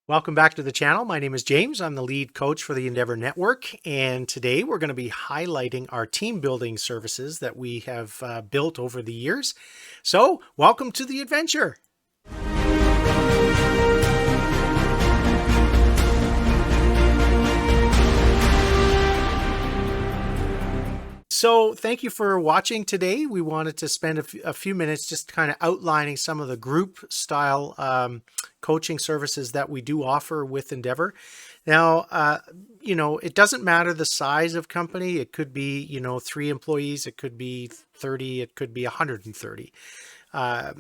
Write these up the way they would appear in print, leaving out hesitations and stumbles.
Welcome back to the channel. My name is James. I'm the lead coach for the Endeavour Network, and today we're going to be highlighting our team building services that we have built over the years. So, welcome to the adventure. So, thank you for watching today. We wanted to spend a few minutes just kind of outlining some of the group style coaching services that we do offer with Endeavour. Now, it doesn't matter the size of company. It could be, 3 employees, it could be 30, it could be 130. I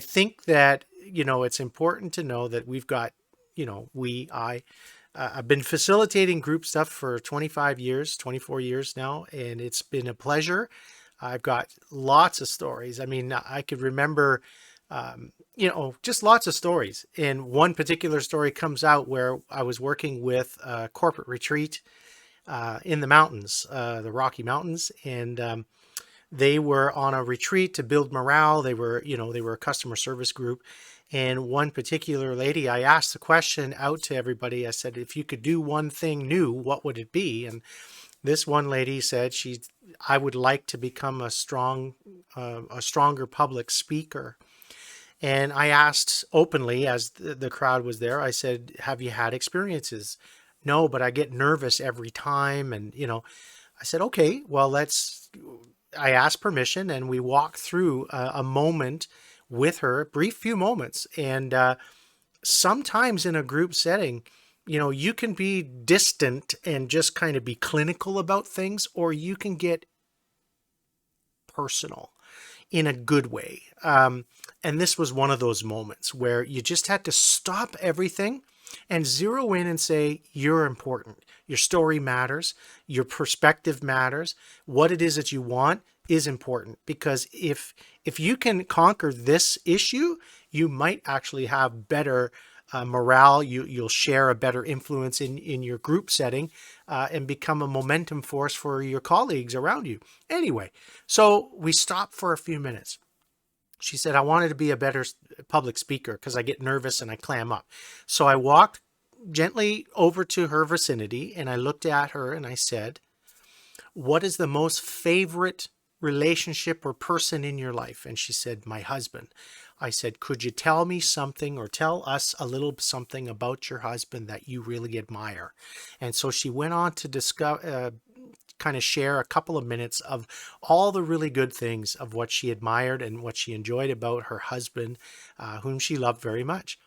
think that, it's important to know that we've got, I've been facilitating group stuff for 25 years, 24 years now, and it's been a pleasure. I've got lots of stories. I mean, I could remember, just lots of stories. And one particular story comes out where I was working with a corporate retreat in the mountains, the Rocky Mountains, and they were on a retreat to build morale. They were a customer service group. And one particular lady, I asked the question out to everybody. I said, if you could do one thing new, what would it be? And this one lady said I would like to become a stronger public speaker. And I asked openly, as the crowd was there, I said, have you had experiences? No, but I get nervous every time. And, I said, okay, well, I asked permission and we walked through a moment with her, a brief few moments. And sometimes in a group setting, you can be distant and just kind of be clinical about things, or you can get personal in a good way. And this was one of those moments where you just had to stop everything and zero in and say, you're important. Your story matters. Your perspective matters. What it is that you want is important, because if you can conquer this issue, you might actually have better morale. You'll share a better influence in your group setting and become a momentum force for your colleagues around you. Anyway, so we stopped for a few minutes. She said, I wanted to be a better public speaker because I get nervous and I clam up. So I walked gently over to her vicinity and I looked at her and I said, what is the most favorite relationship or person in your life? And she said, my husband. I said, could you tell me something or tell us a little something about your husband that you really admire? And so she went on to discuss, kind of share a couple of minutes of all the really good things of what she admired and what she enjoyed about her husband, whom she loved very much.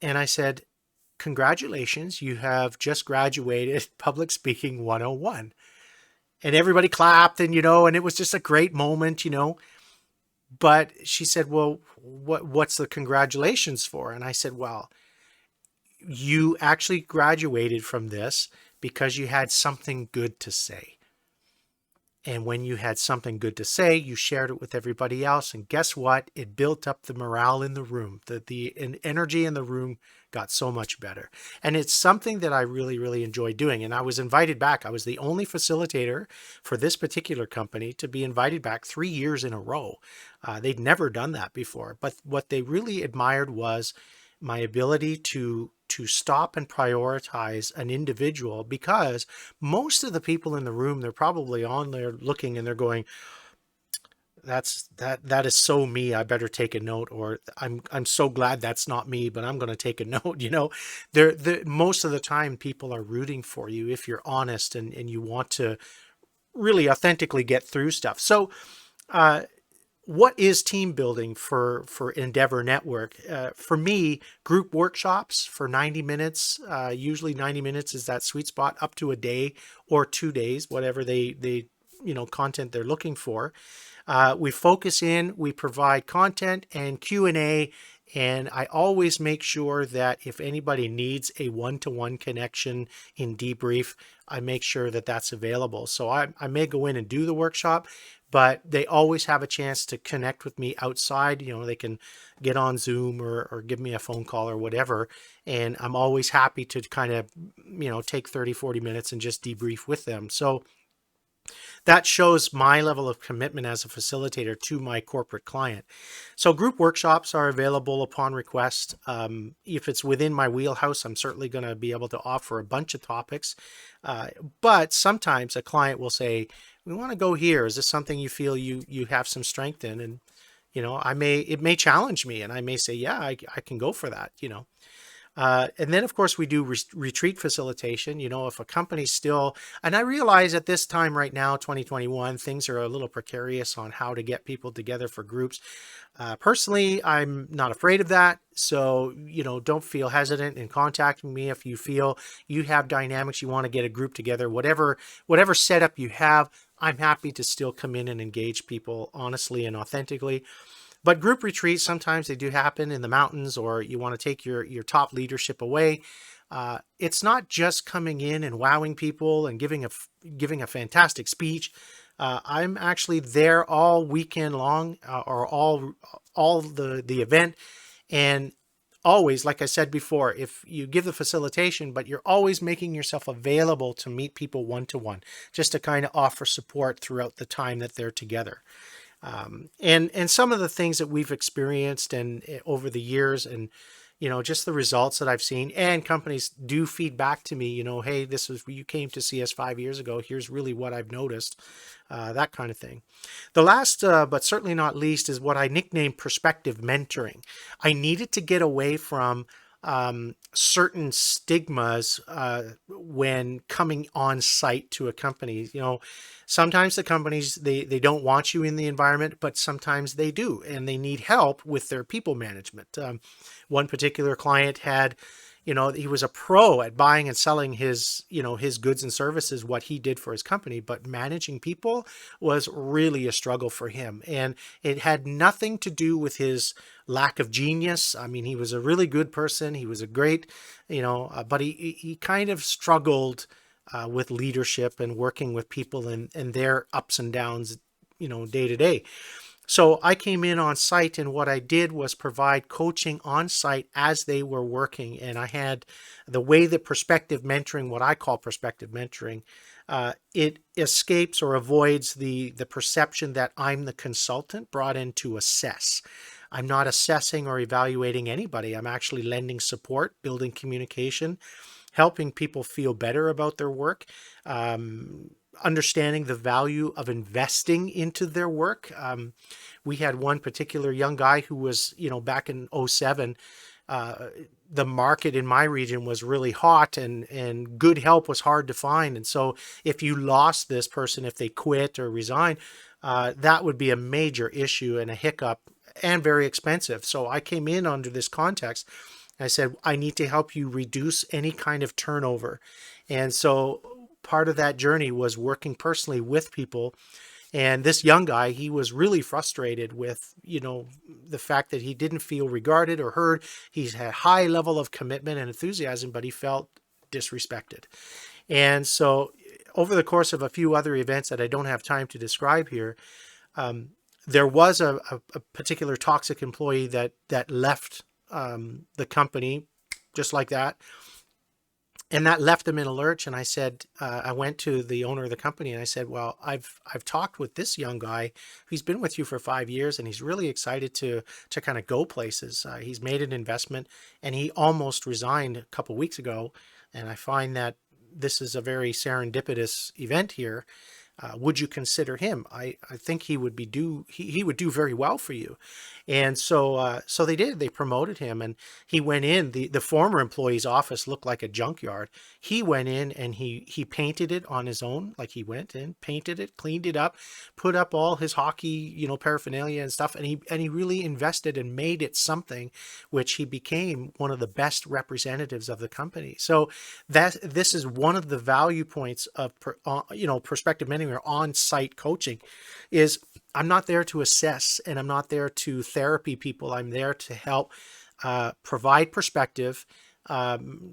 And I said, congratulations, you have just graduated Public Speaking 101. And everybody clapped and, and it was just a great moment, But she said, well, what's the congratulations for? And I said, well, you actually graduated from this because you had something good to say. And when you had something good to say, you shared it with everybody else. And guess what? It built up the morale in the room. The energy in the room got so much better. And it's something that I really, really enjoy doing. And I was invited back. I was the only facilitator for this particular company to be invited back 3 years in a row. They'd never done that before. But what they really admired was my ability to stop and prioritize an individual, because most of the people in the room, they're probably on there looking and they're going, that is so me, I better take a note, or I'm so glad that's not me, but I'm going to take a note. Most of the time people are rooting for you if you're honest and you want to really authentically get through stuff. So what is team building for Endeavour Network? For me, group workshops for 90 minutes, usually 90 minutes is that sweet spot, up to a day or 2 days, whatever they content they're looking for. We focus in, we provide content and Q&A, and I always make sure that if anybody needs a one-to-one connection in debrief, I make sure that that's available. So I may go in and do the workshop, but they always have a chance to connect with me outside. They can get on Zoom or give me a phone call or whatever. And I'm always happy to kind of, take 30, 40 minutes and just debrief with them. So that shows my level of commitment as a facilitator to my corporate client. So group workshops are available upon request. If it's within my wheelhouse, I'm certainly going to be able to offer a bunch of topics. Uh, but sometimes a client will say, "We want to go here. Is this something you feel you have some strength in?" And it may challenge me, and I may say, "Yeah, I can go for that." And then, of course, we do retreat facilitation. If a company's still, and I realize at this time right now, 2021, things are a little precarious on how to get people together for groups. Personally, I'm not afraid of that. So, don't feel hesitant in contacting me if you feel you have dynamics, you want to get a group together, whatever setup you have. I'm happy to still come in and engage people honestly and authentically. But group retreats, sometimes they do happen in the mountains, or you want to take your top leadership away. It's not just coming in and wowing people and giving a fantastic speech. I'm actually there all weekend long, or all the event, and always, like I said before, if you give the facilitation, but you're always making yourself available to meet people one to one, just to kind of offer support throughout the time that they're together. And some of the things that we've experienced and over the years, and just the results that I've seen, and companies do feed back to me, hey, this was, you came to see us 5 years ago, here's really what I've noticed, that kind of thing. The last, but certainly not least, is what I nicknamed perspective mentoring. I needed to get away from certain stigmas when coming on site to a company. Sometimes the companies, they don't want you in the environment, but sometimes they do, and they need help with their people management. One particular client had, he was a pro at buying and selling his goods and services, what he did for his company, but managing people was really a struggle for him. And it had nothing to do with his lack of genius. I mean, he was a really good person. He was a great, but he kind of struggled with leadership and working with people and their ups and downs, day to day. So I came in on site, and what I did was provide coaching on site as they were working. And I had the way that perspective mentoring, what I call perspective mentoring, it escapes or avoids the perception that I'm the consultant brought in to assess. I'm not assessing or evaluating anybody. I'm actually lending support, building communication, helping people feel better about their work, understanding the value of investing into their work. We had one particular young guy who was, back in '07, the market in my region was really hot, and good help was hard to find. And so if you lost this person, if they quit or resigned, that would be a major issue and a hiccup and very expensive. So I came in under this context. I said, I need to help you reduce any kind of turnover. And so part of that journey was working personally with people. And this young guy, he was really frustrated with, the fact that he didn't feel regarded or heard. He's had a high level of commitment and enthusiasm, but he felt disrespected. And so over the course of a few other events that I don't have time to describe here, there was a particular toxic employee that left the company just like that. And that left them in a lurch. And I said, I went to the owner of the company and I said, well, I've talked with this young guy. He's been with you for 5 years and he's really excited to kind of go places. He's made an investment and he almost resigned a couple of weeks ago. And I find that this is a very serendipitous event here. Would you consider him? I think he would he would do very well for you. And so they did. They promoted him, and he went in. The former employee's office looked like a junkyard. He went in and he painted it on his own. Like, he went in, painted it, cleaned it up, put up all his hockey, paraphernalia and stuff, and he really invested and made it something, which he became one of the best representatives of the company. So this is one of the value points of perspective mentoring or on-site coaching. Is I'm not there to assess, and I'm not there to therapy people. I'm there to help provide perspective,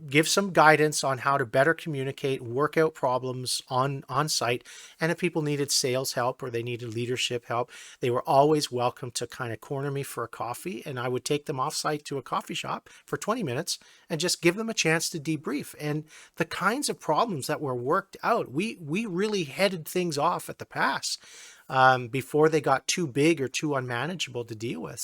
give some guidance on how to better communicate, work out problems on site. And if people needed sales help or they needed leadership help, they were always welcome to kind of corner me for a coffee. And I would take them off site to a coffee shop for 20 minutes and just give them a chance to debrief. And the kinds of problems that were worked out, we really headed things off at the pass before they got too big or too unmanageable to deal with.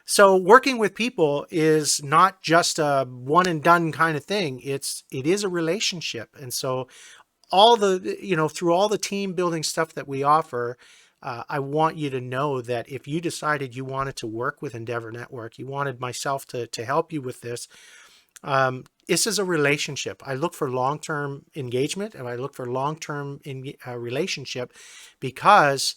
So working with people is not just a one and done kind of thing. It is a relationship. And so all the, through all the team building stuff that we offer, I want you to know that if you decided you wanted to work with Endeavour Network, you wanted myself to help you with this is a relationship. I look for long-term engagement and I look for long-term relationship because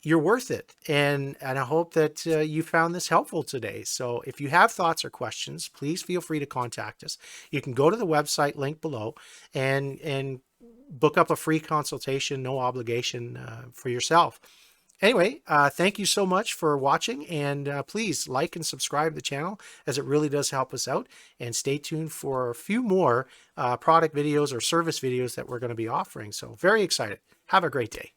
you're worth it. And I hope that you found this helpful today. So if you have thoughts or questions, please feel free to contact us. You can go to the website link below and book up a free consultation, no obligation for yourself. Anyway, thank you so much for watching, and please like and subscribe to the channel as it really does help us out. And stay tuned for a few more product videos or service videos that we're going to be offering. So very excited. Have a great day.